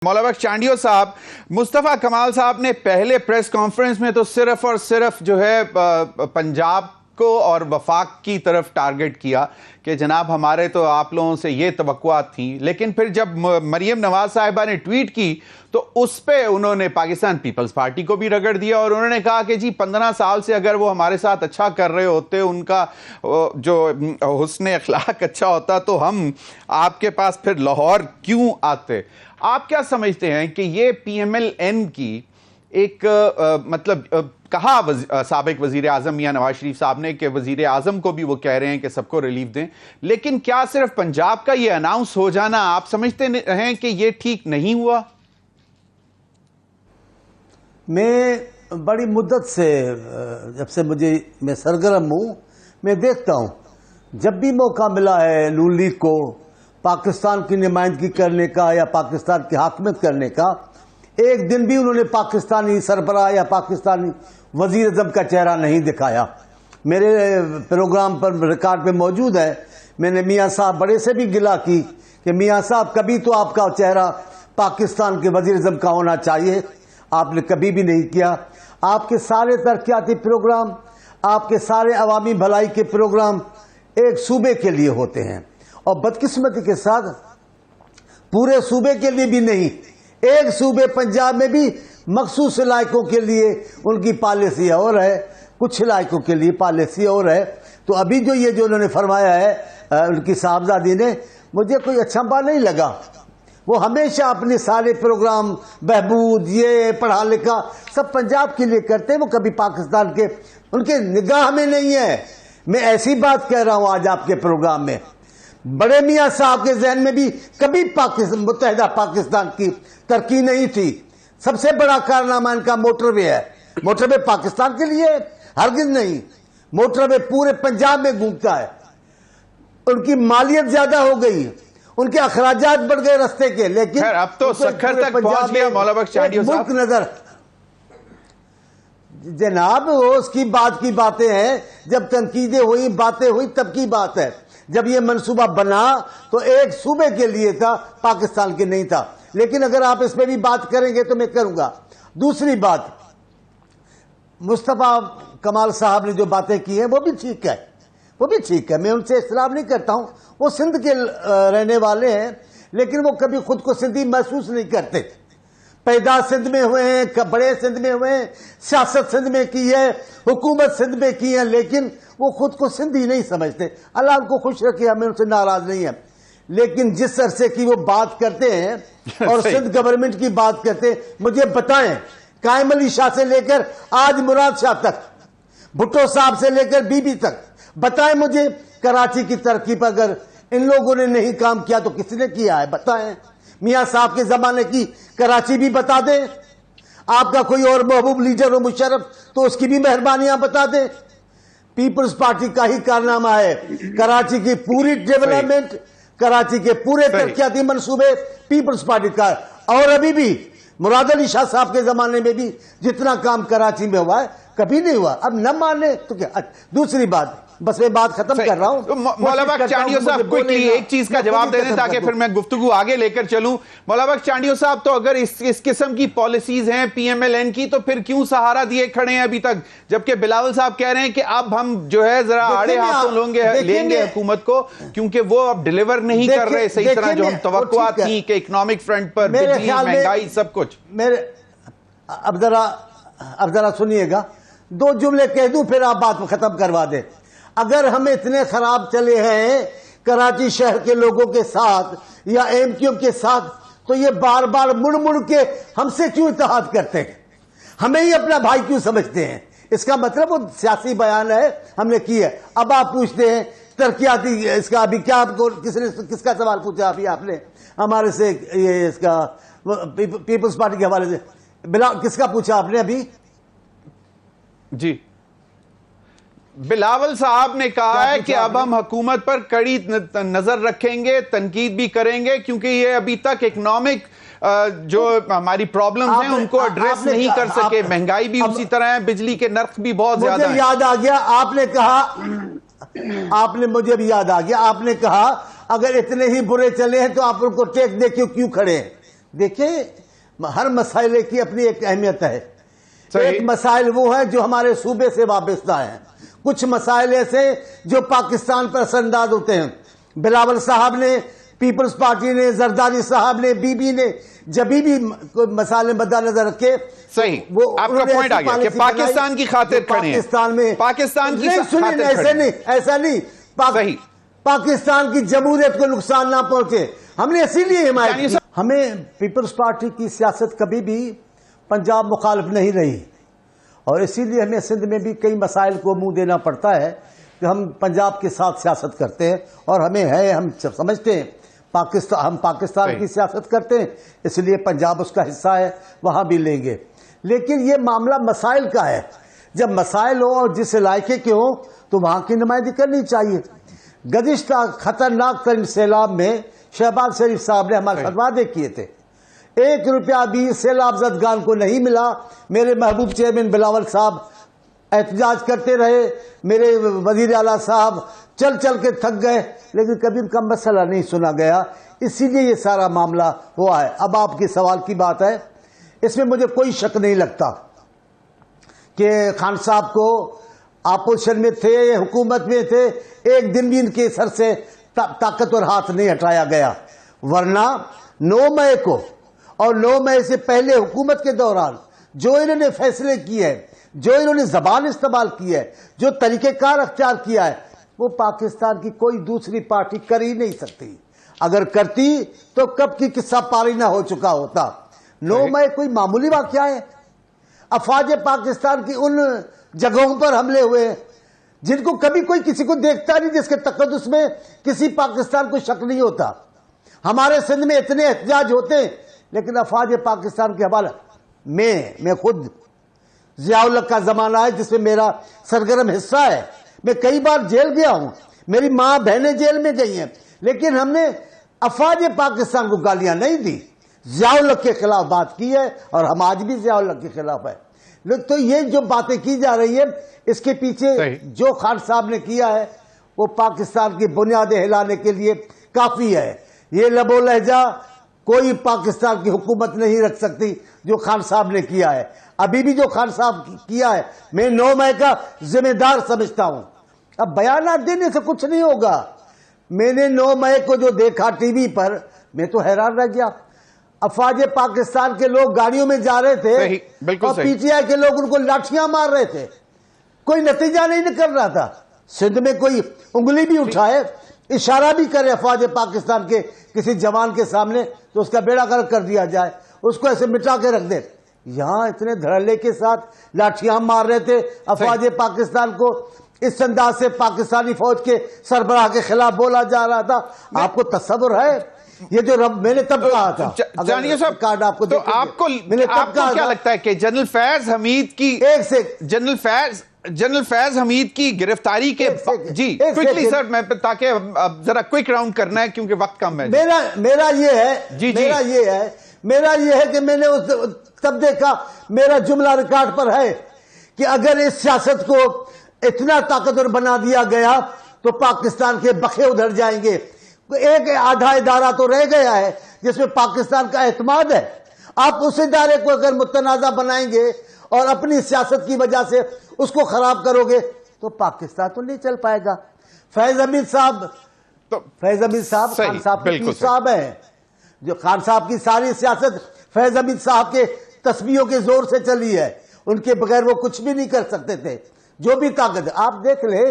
مولا بخش چانڈیو صاحب، مصطفیٰ کمال صاحب نے پہلے پریس کانفرنس میں تو صرف اور صرف جو ہے پنجاب کو اور وفاق کی طرف ٹارگٹ کیا کہ جناب ہمارے تو آپ لوگوں سے یہ توقعات تھیں، لیکن پھر جب مریم نواز صاحبہ نے ٹویٹ کی تو اس پہ انہوں نے پاکستان پیپلز پارٹی کو بھی رگڑ دیا اور انہوں نے کہا کہ جی 15 سال سے اگر وہ ہمارے ساتھ اچھا کر رہے ہوتے، ان کا جو حسن اخلاق اچھا ہوتا تو ہم آپ کے پاس پھر لاہور کیوں آتے؟ آپ کیا سمجھتے ہیں کہ یہ پی ایم ایل این کی ایک مطلب کہا سابق وزیر اعظم میاں نواز شریف صاحب نے کہ وزیر اعظم کو بھی وہ کہہ رہے ہیں کہ سب کو ریلیف دیں، لیکن کیا صرف پنجاب کا یہ اناؤنس ہو جانا آپ سمجھتے ہیں کہ یہ ٹھیک نہیں ہوا؟ میں بڑی مدت سے جب سے میں سرگرم ہوں، میں دیکھتا ہوں جب بھی موقع ملا ہے نون لیگ کو پاکستان کی نمائندگی کرنے کا یا پاکستان کی حاکمیت کرنے کا، ایک دن بھی انہوں نے پاکستانی سربراہ یا پاکستانی وزیر اعظم کا چہرہ نہیں دکھایا۔ میرے پروگرام پر ریکارڈ پہ موجود ہے، میں نے میاں صاحب بڑے سے بھی گلہ کی کہ میاں صاحب کبھی تو آپ کا چہرہ پاکستان کے وزیر اعظم کا ہونا چاہیے، آپ نے کبھی بھی نہیں کیا۔ آپ کے سارے ترقیاتی پروگرام، آپ کے سارے عوامی بھلائی کے پروگرام ایک صوبے کے لیے ہوتے ہیں، اور بدقسمتی کے ساتھ پورے صوبے کے لیے بھی نہیں، ایک صوبے پنجاب میں بھی مخصوص علاقوں کے لیے ان کی پالیسی اور ہے، کچھ علاقوں کے لیے پالیسی اور ہے۔ تو ابھی جو انہوں نے فرمایا ہے ان کی صاحبزادی نے، مجھے کوئی اچھا بات نہیں لگا۔ وہ ہمیشہ اپنے سارے پروگرام بہبود، یہ پڑھا لکھا سب پنجاب کے لیے کرتے ہیں، وہ کبھی پاکستان کے ان کے نگاہ میں نہیں ہے۔ میں ایسی بات کہہ رہا ہوں آج آپ کے پروگرام میں، بڑے میاں صاحب کے ذہن میں بھی کبھی متحدہ پاکستان کی ترقی نہیں تھی۔ سب سے بڑا کارنامہ ان کا موٹر وے ہے۔ موٹر وے پاکستان کے لیے ہرگز نہیں، موٹر وے پورے پنجاب میں گھومتا ہے۔ ان کی مالیت زیادہ ہو گئی، ان کے اخراجات بڑھ گئے رستے کے، لیکن اب تو سکھر تک پہنچ گیا مولا بخش چانڈیو صاحب۔ ملک نظر جناب، وہ اس کی بات کی باتیں ہیں، جب تنقیدیں ہوئی، باتیں ہوئی، تب کی بات ہے۔ جب یہ منصوبہ بنا تو ایک صوبے کے لیے تھا، پاکستان کے نہیں تھا۔ لیکن اگر آپ اس پہ بھی بات کریں گے تو میں کروں گا۔ دوسری بات، مصطفیٰ کمال صاحب نے جو باتیں کی ہیں وہ بھی ٹھیک ہے، وہ بھی ٹھیک ہے، میں ان سے اختلاف نہیں کرتا ہوں۔ وہ سندھ کے رہنے والے ہیں، لیکن وہ کبھی خود کو سندھی محسوس نہیں کرتے۔ پیدا سندھ میں ہوئے ہیں، بڑے سندھ میں ہوئے ہیں، سیاست سندھ میں کی ہے، حکومت سندھ میں کی ہے، لیکن وہ خود کو سندھی نہیں سمجھتے۔ اللہ ان کو خوش رکھے، ہمیں ان سے ناراض نہیں ہے۔ لیکن جس عرصے کی وہ بات کرتے ہیں اور سندھ گورنمنٹ کی بات کرتے ہیں، مجھے بتائیں قائم علی شاہ سے لے کر آج مراد شاہ تک، بھٹو صاحب سے لے کر بی بی تک، بتائیں مجھے کراچی کی ترقی پر اگر ان لوگوں نے نہیں کام کیا تو کس نے کیا ہے؟ بتائیں۔ میاں صاحب کے زمانے کی کراچی بھی بتا دیں، آپ کا کوئی اور محبوب لیڈر ہو مشرف تو اس کی بھی مہربانیاں بتا دیں۔ پیپلز پارٹی کا ہی کارنامہ ہے کراچی کی پوری ڈیولپمنٹ، کراچی کے پورے ترقیاتی منصوبے پیپلز پارٹی کا، اور ابھی بھی مراد علی شاہ صاحب کے زمانے میں بھی جتنا کام کراچی میں ہوا ہے کبھی نہیں ہوا۔ اب نہ مانے تو کیا؟ دوسری بات، بس میں بات ختم کر رہا ہوں۔ مولا بخش چانڈیو صاحب کوئی ایک چیز کا جواب دے دیں تاکہ پھر میں گفتگو آگے لے کر چلوں۔ مولا بخش چانڈیو صاحب، تو اگر اس قسم کی پالیسیز ہیں پی ایم ایل این کی تو پھر کیوں سہارا دیے کھڑے ہیں ابھی تک، جبکہ بلاول صاحب کہہ رہے ہیں کہ اب ہم جو ہے ذرا آڑے ہاتھوں لیں گے حکومت کو، کیونکہ وہ اب ڈیلیور نہیں کر رہے صحیح طرح جو ہم توقعات تھیں کہ اکنامک فرنٹ پر بجلی، مہنگائی، سب کچھ۔ اب ذرا سنیے گا، 2 جملے کہہ دوں پھر آپ بات ختم کروا دیں۔ اگر ہم اتنے خراب چلے ہیں کراچی شہر کے لوگوں کے ساتھ یا ایم کیو کے ساتھ، تو یہ بار بار مڑ کے ہم سے کیوں اتحاد کرتے ہیں؟ ہمیں ہی اپنا بھائی کیوں سمجھتے ہیں؟ اس کا مطلب وہ سیاسی بیان ہے، ہم نے کی ہے۔ اب آپ پوچھتے ہیں ترقیاتی، اس کا ابھی کیا آپ کو کس کا سوال پوچھا ابھی آپ نے ہمارے سے؟ یہ اس کا پیپلز پارٹی کے حوالے سے کس کا پوچھا آپ نے ابھی؟ جی، بلاول صاحب نے کہا ہے کہ اب ہم حکومت پر کڑی نظر رکھیں گے، تنقید بھی کریں گے، کیونکہ یہ ابھی تک اکنامک جو ہماری پرابلمز ہیں ان کو ایڈریس نہیں کر سکے، مہنگائی بھی اسی طرح ہے، بجلی کے نرخ بھی بہت زیادہ ہیں۔ مجھے یاد آ گیا، آپ نے کہا، مجھے بھی یاد آ گیا، آپ نے کہا اگر اتنے ہی برے چلے ہیں تو آپ ان کو ٹیک دے کیوں کھڑے ہیں؟ دیکھیں ہر مسئلے کی اپنی ایک اہمیت ہے. صحیح. ایک مسائل وہ ہیں جو ہمارے صوبے سے وابستہ ہیں, کچھ مسائل ایسے جو پاکستان پر اثر انداز ہوتے ہیں. بلاول صاحب نے, پیپلز پارٹی نے, زرداری صاحب نے, بی بی نے جبھی بھی مسائل مد نظر رکھے. صحیح, آپ کا پوائنٹ آ گیا کہ پاکستان کی خاطر کھڑے ہیں. پاکستان میں پاکستان کی خاطر ایسے نہیں, ایسا نہیں. صحیح. پاکستان کی جمہوریت کو نقصان نہ پہنچے, ہم نے اسی لیے حمایت کی. ہمیں پیپلز پارٹی کی سیاست کبھی بھی پنجاب مخالف نہیں رہی, اور اسی لیے ہمیں سندھ میں بھی کئی مسائل کو منہ دینا پڑتا ہے کہ ہم پنجاب کے ساتھ سیاست کرتے ہیں, اور ہمیں ہے, ہم سمجھتے ہیں ہم پاکستان کی سیاست کرتے ہیں, اس لیے پنجاب اس کا حصہ ہے, وہاں بھی لیں گے. لیکن یہ معاملہ مسائل کا ہے. جب مسائل ہوں اور جس علاقے کے ہوں تو وہاں کی نمائندگی کرنی چاہیے. گزشتہ خطرناک ترین سیلاب میں شہباز شریف صاحب نے ہمارے ساتھ وعدے کیے تھے, 1 روپیہ بھی سیلاب زدگان کو نہیں ملا. میرے محبوب چیئرمین بلاول صاحب احتجاج کرتے رہے, میرے وزیر اعلیٰ صاحب چل چل کے تھک گئے, لیکن کبھی ان کا مسئلہ نہیں سنا گیا. اسی لیے یہ سارا معاملہ ہوا ہے. اب آپ کے سوال کی بات ہے, اس میں مجھے کوئی شک نہیں لگتا کہ خان صاحب کو اپوزیشن میں تھے, حکومت میں تھے, ایک دن بھی ان کے سر سے طاقتور ہاتھ نہیں ہٹایا گیا. ورنہ 9 مئی کو اور 9 مئی سے پہلے حکومت کے دوران جو انہوں نے فیصلے کیے ہیں, جو انہوں نے زبان استعمال کی ہے, جو طریقہ کار اختیار کیا ہے, وہ پاکستان کی کوئی دوسری پارٹی کر ہی نہیں سکتی. اگر کرتی تو کب کی قصہ پاری نہ ہو چکا ہوتا. 9 مئی کوئی معمولی واقعہ ہے. افواج پاکستان کی ان جگہوں پر حملے ہوئے جن کو کبھی کوئی کسی کو دیکھتا نہیں, جس کے تقدس میں کسی پاکستان کو شک نہیں ہوتا. ہمارے سندھ میں اتنے احتجاج ہوتے ہیں, لیکن افواج پاکستان کے حوالے میں خود ضیاء الحق کا زمانہ ہے جس میں میرا سرگرم حصہ ہے. میں کئی بار جیل گیا ہوں, میری ماں بہنیں جیل میں گئی ہیں, لیکن ہم نے افواج پاکستان کو گالیاں نہیں دی, ضیاء الحق کے خلاف بات کی ہے, اور ہم آج بھی ضیاء الحق کے خلاف ہے. تو یہ جو باتیں کی جا رہی ہے, اس کے پیچھے جو خان صاحب نے کیا ہے وہ پاکستان کی بنیادیں ہلانے کے لیے کافی ہے. یہ لب و لہجہ کوئی پاکستان کی حکومت نہیں رکھ سکتی جو خان صاحب نے کیا ہے. ابھی بھی جو خان صاحب کیا ہے میں 9 مئی کا ذمہ دار سمجھتا ہوں. اب بیانات دینے سے کچھ نہیں ہوگا. میں نے 9 مئی کو جو دیکھا ٹی وی پر, میں تو حیران رہ گیا. افواج پاکستان کے لوگ گاڑیوں میں جا رہے تھے اور پی ٹی آئی کے لوگ ان کو لاٹھیاں مار رہے تھے, کوئی نتیجہ نہیں نکل رہا تھا. سندھ میں کوئی انگلی بھی اٹھائے, اشارہ بھی کرے افواج پاکستان کے کسی جوان کے سامنے, تو اس کا بیڑا غرق کر دیا جائے, اس کو ایسے مٹا کے رکھ دے. یہاں اتنے دھڑلے کے ساتھ لاٹھیاں مار رہے تھے افواج پاکستان کو. اس انداز سے پاکستانی فوج کے سربراہ کے خلاف بولا جا رہا تھا. آپ کو تصور ہے یہ جو میں نے تب کہا تھا. جانیے صاحب, کارڈ آپ کو تو آپ کو کیا لگتا ہے کہ جنرل فیض حمید کی جنرل فیض حمید کی گرفتاری کے جی کوئکلی سر, میں تاکہ ذرا کوئک راؤنڈ کرنا ہے کیونکہ وقت کم ہے. میرا یہ ہے کہ میں نے تب دیکھا, میرا جملہ ریکارڈ پر ہے کہ اگر اس سیاست کو اتنا طاقتور بنا دیا گیا تو پاکستان کے بخے ادھر جائیں گے. ایک آدھا ادارہ تو رہ گیا ہے جس میں پاکستان کا اعتماد ہے. آپ اس ادارے کو اگر متنازع بنائیں گے اور اپنی سیاست کی وجہ سے اس کو خراب کرو گے تو پاکستان تو نہیں چل پائے گا. فیض حمید صاحب خان صاحب کے پیر صاحب ہیں, جو خان صاحب کی ساری سیاست فیض حمید صاحب کے تسبیحوں کے زور سے چلی ہے. ان کے بغیر وہ کچھ بھی نہیں کر سکتے تھے. جو بھی طاقت آپ دیکھ لیں,